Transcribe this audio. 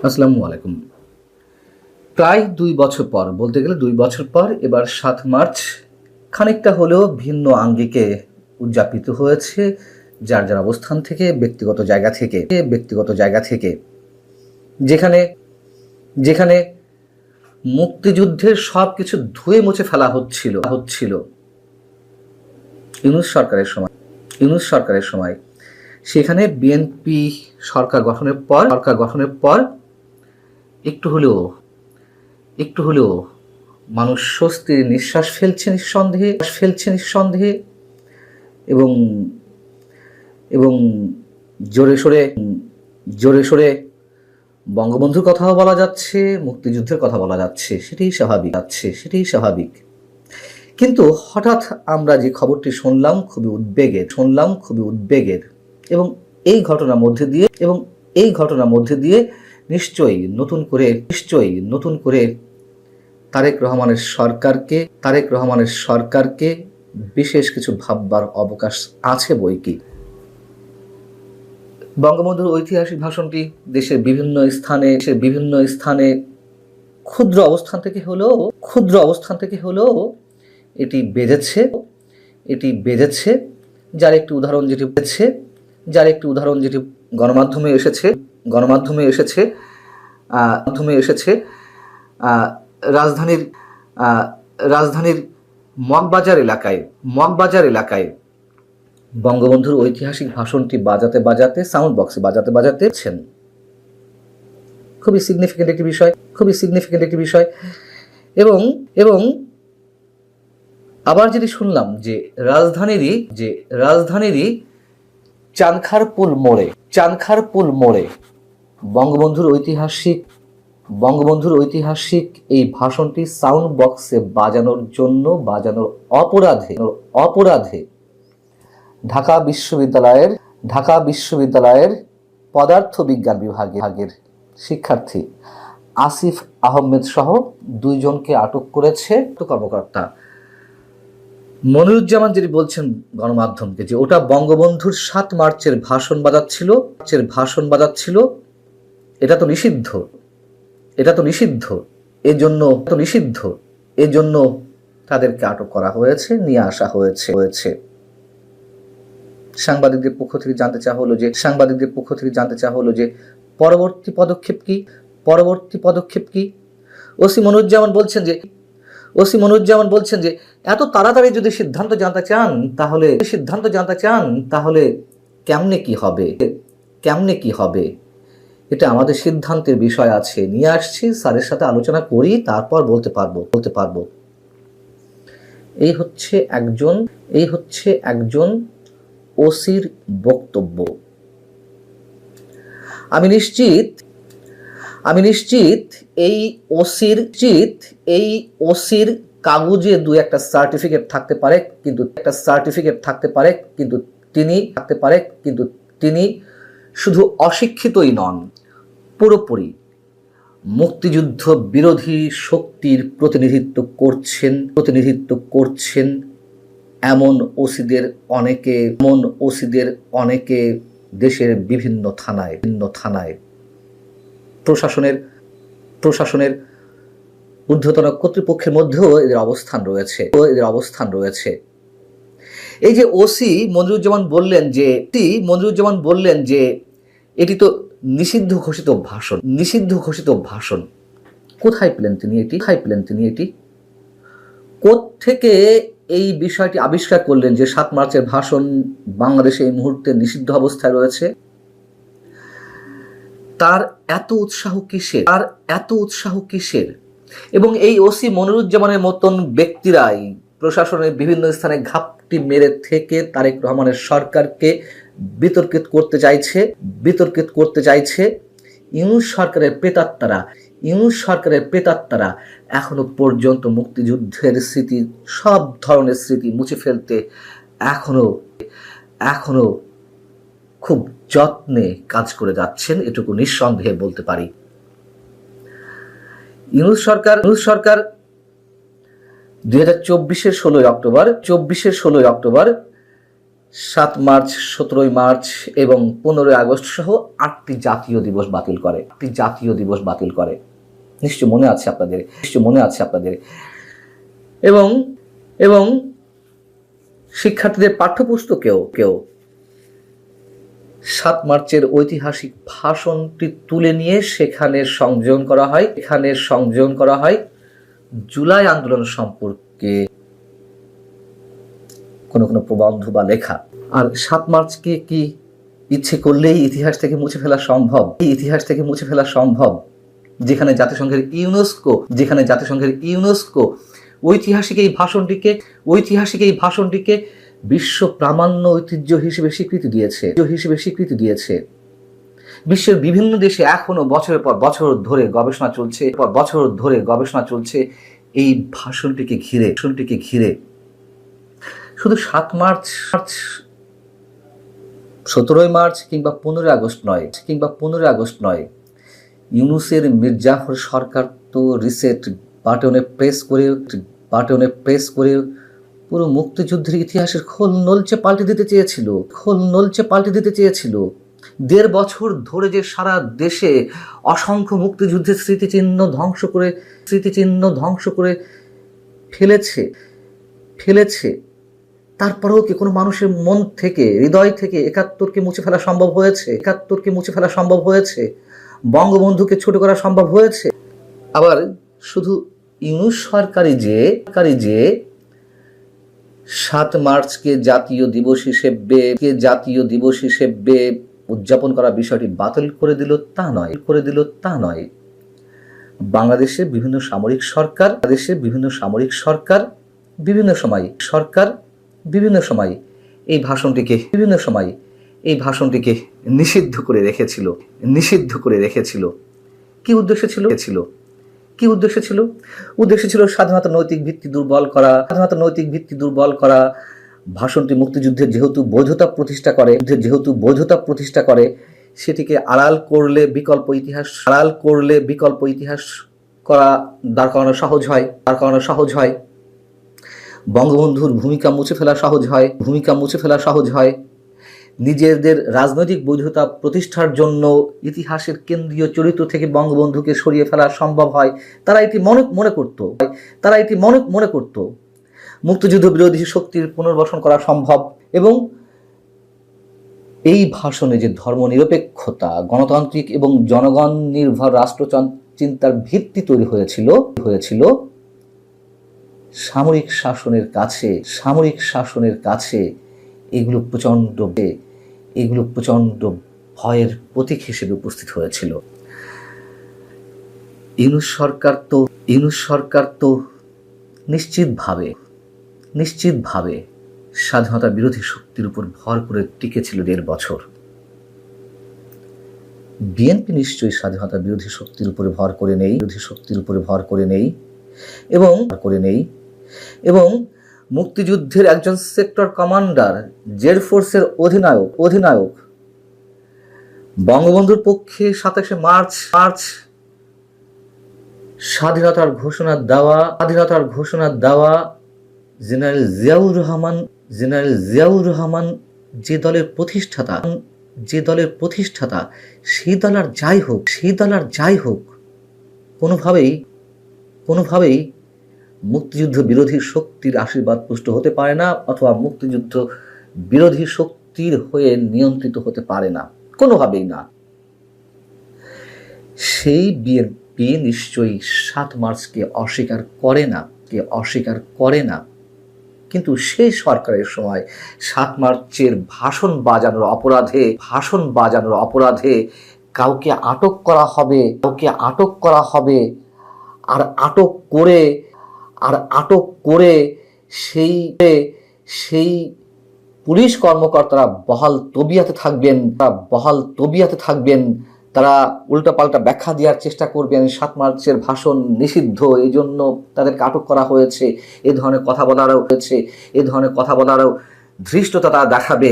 আসসালামু আলাইকুম। প্রায় ২ বছর পর, বলতে গেলে ২ বছর পর এবার ৭ মার্চ খানিকটা হলেও ভিন্ন আঙ্গিকে উদযাপিত হয়েছে যার, যার অবস্থান থেকে, ব্যক্তিগত জায়গা থেকে। যেখানে যেখানে মুক্তিযুদ্ধের সবকিছু ধুয়ে মুছে ফেলা হচ্ছিল ইউনূস সরকারের সময়। সেখানে বিএনপি সরকার গঠনের পর একটু হলেও মানুষ স্বস্তির নিঃশ্বাস ফেলছে নিঃসন্দেহে এবং এবং জোরে সোরে বঙ্গবন্ধুর কথাও বলা যাচ্ছে, মুক্তিযুদ্ধের কথা বলা যাচ্ছে, সেটাই স্বাভাবিক। কিন্তু হঠাৎ আমরা যে খবরটি শুনলাম খুবই উদ্বেগের এবং এই ঘটনার মধ্যে দিয়ে নিশ্চয়ই নতুন করে তারেক রহমানের সরকারকে বিশেষ কিছু ভাববার অবকাশ আছে বইকি। বঙ্গবন্ধুর ঐতিহাসিক ভাষণটি দেশের বিভিন্ন স্থানে ক্ষুদ্র অবস্থান থেকে হলেও এটি বেজেছে। যার একটি উদাহরণ যেটি গণমাধ্যমে এসেছে রাজধানীর মগবাজার এলাকায় বঙ্গবন্ধুর ঐতিহাসিক ভাষণটি বাজাতে সাউন্ড বক্সে বাজাতেছেন। খুবই সিগনিফিকেন্ট একটি বিষয়। এবং আবার যেটি শুনলাম যে রাজধানীরই চানখারপুল মোড়ে বঙ্গবন্ধুর ঐতিহাসিক এই ভাষণটি সাউন্ড বক্সে বাজানোর অপরাধে ঢাকা বিশ্ববিদ্যালয়ের পদার্থ বিজ্ঞান বিভাগের শিক্ষার্থী আসিফ আহমেদ সহ 2 জনকে আটক করেছে কর্মকর্তা। মনিরুজ্জামান যেটি বলছেন গণমাধ্যমকে যে ওটা বঙ্গবন্ধুর 7 মার্চের ভাষণ বাজাচ্ছিল, এটা তো নিষিদ্ধ, এজন্য তাদেরকে আটক করা হয়েছে, নিয়ে আসা হয়েছে। সাংবাদিকদের পক্ষ থেকে জানতে চাওয়া হলো যে পরবর্তী পদক্ষেপ কি। ওসি মনিরুজ্জামান বলছেন যে এত তাড়াতাড়ি যদি সিদ্ধান্ত জানতে চান তাহলে কেমনে কি হবে, এটা আমাদের সিদ্ধান্তের বিষয় আছে, নিয়ে আসছি, স্যারের সাথে আলোচনা করি, তারপর বলতে পারবো। এই হচ্ছে একজন ওসির বক্তব্য। আমি নিশ্চিত এই ওসির কাগজে 2-1টা সার্টিফিকেট থাকতে পারে, কিন্তু তিনি শুধু অশিক্ষিতই নন, পুরোপুরি মুক্তিযুদ্ধ বিরোধী শক্তির প্রতিনিধিত্ব করছেন এমন অনেকে দেশের বিভিন্ন থানায় প্রশাসনের ঊর্ধ্বতন কর্তৃপক্ষের মধ্যেও এদের অবস্থান রয়েছে। এই যে ওসি মনিরুজ্জামান বললেন যে এটি তো নিষিদ্ধ ঘোষিত ভাষণ। কোথায় পেলেন তিনি এটি? কোত্থেকে এই বিষয়টি আবিষ্কার করলেন যে 7 মার্চের ভাষণ বাংলাদেশে এই মুহূর্তে নিষিদ্ধ অবস্থায় রয়েছে? তার এত উৎসাহ কিসের? এবং এই ওসি মনিরুজ্জামানের মতন ব্যক্তিরাই প্রশাসনের বিভিন্ন স্থানে ঘাপটি মেরে থেকে তারেক রহমানের সরকারকে বিতর্কিত করতে চাইছে। ইউনূস সরকারের প্রেতাত্মারা এখনো পর্যন্ত মুক্তিযুদ্ধের স্মৃতি, সব ধরনের স্মৃতি মুছে ফেলতে এখনো খুব যত্নে কাজ করে যাচ্ছেন, এটুকু নিঃসন্দেহে বলতে পারি। ইউনূস সরকার 2024-এর 16 অক্টোবর 7 মার্চ, 17 মার্চ এবং 15 আগস্ট সহ 8টি জাতীয় দিবস বাতিল করে। নিশ্চয় মনে আছে আপনাদের। এবং শিক্ষার্থীদের পাঠ্যপুস্তকেও 7 মার্চের ঐতিহাসিক ভাষণটি তুলে নিয়ে সেখানে সংযোজন করা হয় জুলাই আন্দোলন সম্পর্কে কোনো প্রবন্ধ বা লেখা। আর 7 মার্চকে কি ইচ্ছে করলেই ইতিহাস থেকে মুছে ফেলা সম্ভব? যেখানে জাতিসংঘের ইউনেস্কো ঐতিহাসিক এই ভাষণটিকে বিশ্ব প্রামাণ্য ঐতিহ্য হিসেবে স্বীকৃতি দিয়েছে। বিশ্বের বিভিন্ন দেশে এখনো বছরের পর বছর ধরে গবেষণা চলছে এই ভাষণটিকে ঘিরে। শুধু 7 মার্চ, 17 মার্চ কিংবা 15 আগস্ট নয়, ইউনূসের মির্জাফর সরকার তো রিসেট বাটনে প্রেস করে পুরো মুক্তিযুদ্ধের ইতিহাসের খোল নলচে পাল্টে দিতে চেয়েছিল। 1.5 বছর ধরে যে সারা দেশে অসংখ্য মুক্তিযুদ্ধের স্মৃতিচিহ্ন ধ্বংস করে ফেলেছে। তারপরেও কি কোনো মানুষের মন থেকে, হৃদয় থেকে 71কে মুছে ফেলা সম্ভব হয়েছে? বঙ্গবন্ধুকে ছোট করা সম্ভব হয়েছে? আবার শুধু ইউনূস সরকারই যে 7 মার্চকে জাতীয় দিবস হিসেবে উদযাপন করার বিষয়টি বাতিল করে দিল তা নয়। বাংলাদেশের বিভিন্ন সামরিক সরকার বিভিন্ন সময় এই ভাষণটিকে নিষিদ্ধ করে রেখেছিল। কি উদ্দেশ্য ছিল? উদ্দেশ্য ছিল স্বাধীনতার নৈতিক ভিত্তি দুর্বল করা। ভাষণটি মুক্তিযুদ্ধের যেহেতু বৈধতা প্রতিষ্ঠা করে সেটিকে আড়াল করলে বিকল্প ইতিহাস দাঁড় করানো সহজ হয়। বঙ্গবন্ধুর ভূমিকা মুছে ফেলা সহজ হয়। নিজেদের রাজনৈতিক বৈধতা প্রতিষ্ঠার জন্য ইতিহাসের কেন্দ্রীয় চরিত্র থেকে বঙ্গবন্ধুকে সরিয়ে ফেলা সম্ভব হয়। তারা এটি মনে করত মুক্তিযুদ্ধ বিরোধী শক্তির পুনর্বাসন করা সম্ভব। এবং এই ভাষণে যে ধর্মনিরপেক্ষতা, গণতান্ত্রিক এবং জনগণ নির্ভর রাষ্ট্র চিন্তার ভিত্তি তৈরি হয়েছিল, সামরিক শাসনের কাছে এগুলো প্রচন্ড ভয়ের প্রতীক হিসেবে উপস্থিত হয়েছিল। ইউনূস সরকার তো নিশ্চিতভাবে স্বাধীনতা বিরোধী শক্তির উপর ভর করে টিকেছিল 1.5 বছর। বিএনপি নিশ্চয়ই স্বাধীনতা বিরোধী শক্তির উপরে ভর করে নেই এবং মুক্তিযুদ্ধের একজন সেক্টর কমান্ডার, জেড ফোর্সের অধিনায়ক বঙ্গবন্ধুর পক্ষে 27 মার্চ স্বাধীনতার ঘোষণা দেওয়া জেনারেল জিয়াউর রহমান যে দলের প্রতিষ্ঠাতা সেই দল আর যাই হোক কোনোভাবেই মুক্তিযুদ্ধ বিরোধী শক্তির আশীর্বাদ পুষ্ট হতে পারে না, অথবা মুক্তিযুদ্ধ বিরোধী শক্তির হয়ে নিয়ন্ত্রিত হতে পারে না, কোনোভাবেই না। সেই বিএনপি নিশ্চয়ই 7 মার্চকে অস্বীকার করে না। কিন্তু সেই সরকারের সময় 7 মার্চের ভাষণ বাজানোর অপরাধে কাউকে আটক করা হবে আর আটক করে সেই পুলিশ কর্মকর্তারা বহাল তবিয়াতে থাকবেন। তারা উল্টাপাল্টা ব্যাখ্যা দেওয়ার চেষ্টা করবেন, 7 মার্চের ভাষণ নিষিদ্ধ, এই জন্য তাদেরকে আটক করা হয়েছে। এ ধরনের কথা বলারও ধৃষ্টতা তারা দেখাবে।